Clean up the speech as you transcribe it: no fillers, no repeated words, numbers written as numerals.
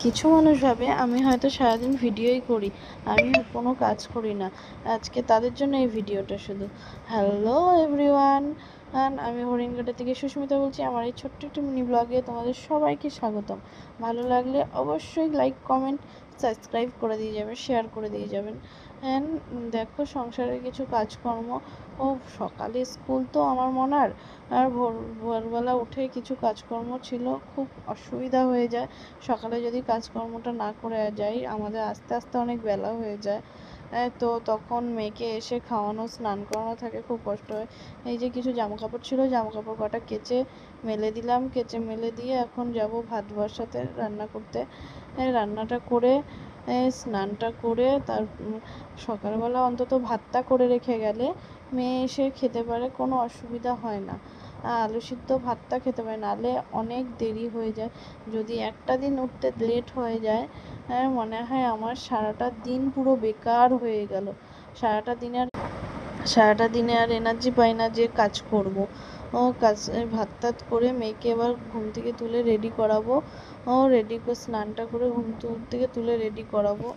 কিছু মানুষ ভাবে আমি হয়তো সারাদিন ভিডিওই করি, আমি কোনো কাজ করি না। আজকে তাদের জন্য এই ভিডিওটা শুধু। হ্যালো এভরিওয়ান, আমি হরিণঘাটা থেকে সুস্মিতা বলছি। আমার এই ছোট্ট একটি মিনি ব্লগে তোমাদের সবাইকে স্বাগতম। ভালো লাগলে অবশ্যই লাইক, কমেন্ট, সাবস্ক্রাইব করে দিয়ে যাবেন, শেয়ার করে দিয়ে যাবেন। অ্যান্ড দেখো সংসারের কিছু কাজকর্ম, ও সকালে স্কুল তো আমার মনার, আর ভোরবেলা উঠে কিছু কাজকর্ম ছিল, খুব অসুবিধা হয়ে যায়। সকালে যদি কাজকর্মটা না করে যাই আমাদের আস্তে আস্তে অনেক বেলা হয়ে যায়। তো তখন মেয়েকে এসে খাওয়ানো, স্নান করানো থাকে, খুব কষ্ট হয়। এই যে কিছু জামাকাপড় ছিল, জামাকাপড় কটা কেচে মেলে দিলাম, কেচে মেলে দিয়ে এখন যাব ভাত বসাতে, রান্না করতে। রান্নাটা করে স্নানটা করে তার সকালবেলা অন্তত ভাতটা করে রেখে গেলে মেয়ে এসে খেতে পারে, কোনো অসুবিধা হয় না। আলু সিদ্ধ ভাতটা খেতে পারে, নাহলে অনেক দেরি হয়ে যায়। যদি একটা দিন উঠতে লেট হয়ে যায়, মনে হয় আমার সারাটা দিন পুরো বেকার হয়ে গেল। সারাটা দিনে আর এনার্জি পাই না যে কাজ করব। ভাত টাত করে মেয়েকে এবার ঘুম থেকে তুলে রেডি করাবো। রেডি করে স্নানটা করে ঘুম থেকে তুলে রেডি করাবো।